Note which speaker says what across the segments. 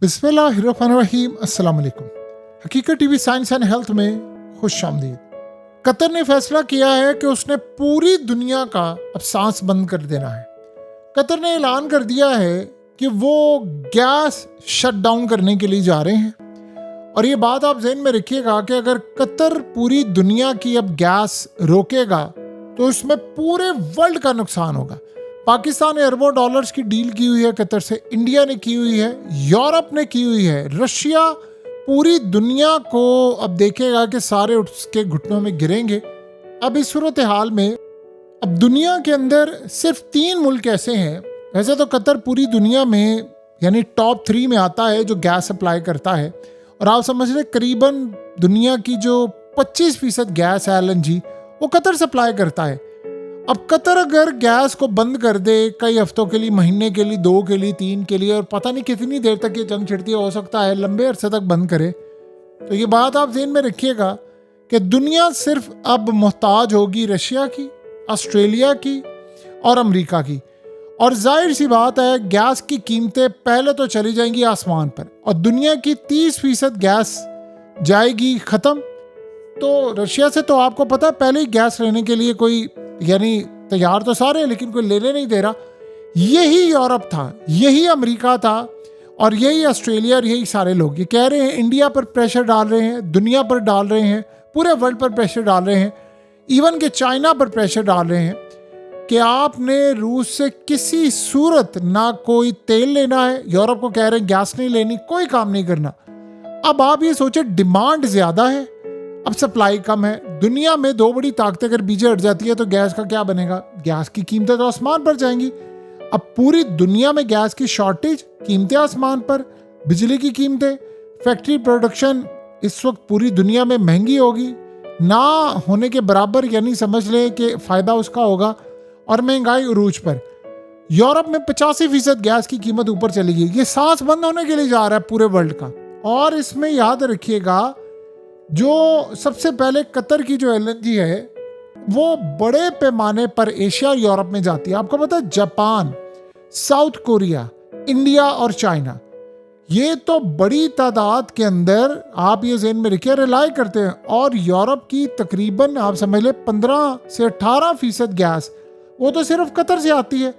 Speaker 1: बिस्मिल्लाहिर्रहमानिर्रहीम। अस्सलाम वालेकुम। हकीकत टीवी साइंस एंड हेल्थ में खुश आमदीद। कतर ने फैसला किया है कि उसने पूरी दुनिया का अब सांस बंद कर देना है। कतर ने ऐलान कर दिया है कि वो गैस शट डाउन करने के लिए जा रहे हैं। और ये बात आप ज़हन में रखिएगा कि अगर कतर पूरी दुनिया की अब गैस रोकेगा तो इसमें पूरे वर्ल्ड का नुकसान होगा। पाकिस्तान ने अरबों डॉलर्स की डील की हुई है कतर से, इंडिया ने की हुई है, यूरोप ने की हुई है, रशिया पूरी दुनिया को अब देखेगा कि सारे उसके घुटनों में गिरेंगे। अब इस सूरत हाल में अब दुनिया के अंदर सिर्फ 3 मुल्क ऐसे हैं। वैसे तो कतर पूरी दुनिया में यानी टॉप 3 में आता है जो गैस सप्लाई करता है। और आप समझ रहे करीबन दुनिया की जो 25% गैस है LNG वो कतर सप्लाई करता है। अब कतर अगर गैस को बंद कर दे कई हफ्तों के लिए, महीने के लिए, 2 के लिए, 3 के लिए, और पता नहीं कितनी देर तक ये जंग छिड़ती हो सकता है लंबे अरसे तक बंद करे, तो ये बात आप ज़हन में रखिएगा कि दुनिया सिर्फ अब मोहताज होगी रशिया की, ऑस्ट्रेलिया की और अमेरिका की। और जाहिर सी बात है गैस की कीमतें पहले तो चली जाएंगी आसमान पर और दुनिया की 30% गैस जाएगी ख़त्म। तो रशिया से तो आपको पता है पहले ही गैस लेने के लिए कोई यानी तैयार तो सारे हैं लेकिन कोई लेने नहीं दे रहा। यही यूरोप था, यही अमेरिका था और यही ऑस्ट्रेलिया और यही सारे लोग ये कह रहे हैं, इंडिया पर प्रेशर डाल रहे हैं, दुनिया पर डाल रहे हैं, पूरे वर्ल्ड पर प्रेशर डाल रहे हैं, इवन के चाइना पर प्रेशर डाल रहे हैं कि आपने रूस से किसी सूरत ना कोई तेल लेना है। यूरोप को कह रहे हैं गैस नहीं लेनी, कोई काम नहीं करना। अब आप ये सोचे डिमांड ज़्यादा है, अब सप्लाई कम है। दुनिया में 2 बड़ी ताकतें अगर बीजे हट जाती है तो गैस का क्या बनेगा? गैस की कीमतें तो आसमान पर जाएंगी। अब पूरी दुनिया में गैस की शॉर्टेज, कीमतें आसमान पर, बिजली की कीमतें, फैक्ट्री प्रोडक्शन इस वक्त पूरी दुनिया में महंगी होगी ना होने के बराबर, यानी समझ लें कि फ़ायदा उसका होगा। और महंगाई उरूज पर। यूरोप में 85% गैस की कीमत ऊपर चली गई। ये सांस बंद होने के लिए जा रहा है पूरे वर्ल्ड का। और इसमें याद रखिएगा जो सबसे पहले कतर की जो LNG है वो बड़े पैमाने पर एशिया और यूरोप में जाती है। आपको पता है जापान, साउथ कोरिया, इंडिया और चाइना, ये तो बड़ी तादाद के अंदर आप ये ज़हन में रखिए रिलाई करते हैं। और यूरोप की तकरीबन आप समझ लें 15 से 18% गैस वो तो सिर्फ कतर से आती है।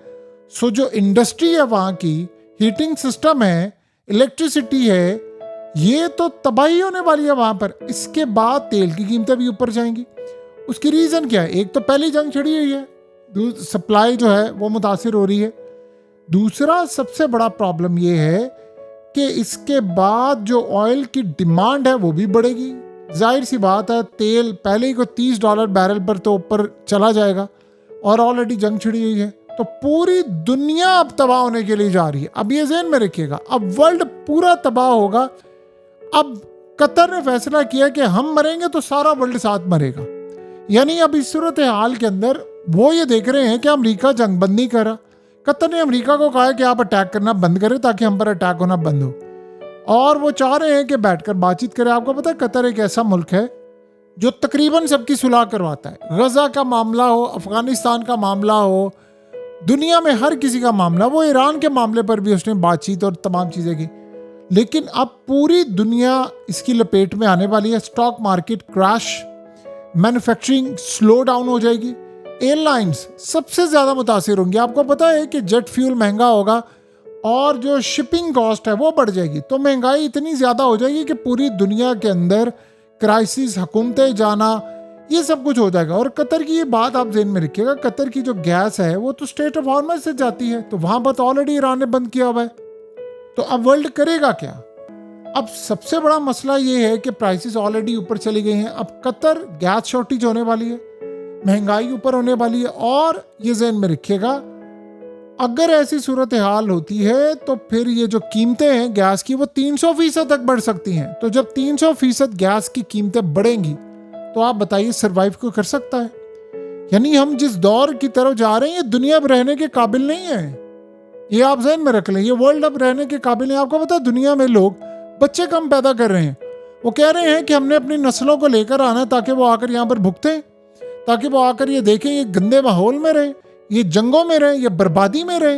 Speaker 1: सो जो इंडस्ट्री है वहाँ की, हीटिंग सिस्टम है, इलेक्ट्रिसिटी है, ये तो तबाही होने वाली है वहाँ पर। इसके बाद तेल की कीमतें भी ऊपर जाएंगी। उसकी रीज़न क्या है? एक तो पहली जंग छिड़ी हुई है, सप्लाई जो है वो मुतासिर हो रही है। दूसरा सबसे बड़ा प्रॉब्लम ये है कि इसके बाद जो ऑयल की डिमांड है वो भी बढ़ेगी। जाहिर सी बात है तेल पहले ही को $30 बैरल पर तो ऊपर चला जाएगा और ऑलरेडी जंग छिड़ी हुई है। तो पूरी दुनिया अब तबाह होने के लिए जा रही है। अब ये ज़हन में रखिएगा, अब वर्ल्ड पूरा तबाह होगा। अब कतर ने फैसला किया कि हम मरेंगे तो सारा वर्ल्ड साथ मरेगा। यानी अब इस सूरत हाल के अंदर वो ये देख रहे हैं कि अमेरिका जंग बंद नहीं कर रहा। कतर ने अमेरिका को कहा है कि आप अटैक करना बंद करें ताकि हम पर अटैक होना बंद हो। और वो चाह रहे हैं कि बैठकर बातचीत करें। आपको पता है कतर एक ऐसा मुल्क है जो तकरीबन सबकी सुलह करवाता है। गजा का मामला हो, अफगानिस्तान का मामला हो, दुनिया में हर किसी का मामला, वो ईरान के मामले पर भी उसने बातचीत और तमाम चीज़ें की। लेकिन अब पूरी दुनिया इसकी लपेट में आने वाली है। Stock market crash, manufacturing slow down हो जाएगी, एयरलाइंस सबसे ज़्यादा मुतासिर होंगी। आपको पता है कि जेट फ्यूल महंगा होगा और जो शिपिंग कॉस्ट है वो बढ़ जाएगी। तो महंगाई इतनी ज़्यादा हो जाएगी कि पूरी दुनिया के अंदर क्राइसिस, हुकूमतें जाना, ये सब कुछ हो जाएगा। और कतर की ये बात आप ज़हन में रखिएगा, कतर की जो गैस है वो तो स्ट्रेट ऑफ हॉर्मज़ से जाती है, तो वहाँ पर तो ऑलरेडी ईरान ने बंद किया हुआ है। तो अब वर्ल्ड करेगा क्या? अब सबसे बड़ा मसला ये है कि प्राइसेस ऑलरेडी ऊपर चली गई हैं। अब कतर गैस शॉर्टेज होने वाली है, महंगाई ऊपर होने वाली है। और ये ज़हन में रखिएगा अगर ऐसी सूरत हाल होती है तो फिर ये जो कीमतें हैं गैस की वो 300% तक बढ़ सकती हैं। तो जब 300% गैस की कीमतें बढ़ेंगी तो आप बताइए सर्वाइव को कर सकता है? यानी हम जिस दौर की तरफ जा रहे हैं ये दुनिया अब रहने के काबिल नहीं है। ये आप ज़हन में रख लें, ये वर्ल्ड अब रहने के काबिल नहीं। आपको पता है दुनिया में लोग बच्चे कम पैदा कर रहे हैं। वो कह रहे हैं कि हमने अपनी नस्लों को लेकर आना है ताकि वो आकर यहाँ पर भुगतें, ताकि वो आकर ये देखें ये गंदे माहौल में रहे, ये जंगों में रहे, ये बर्बादी में रहे।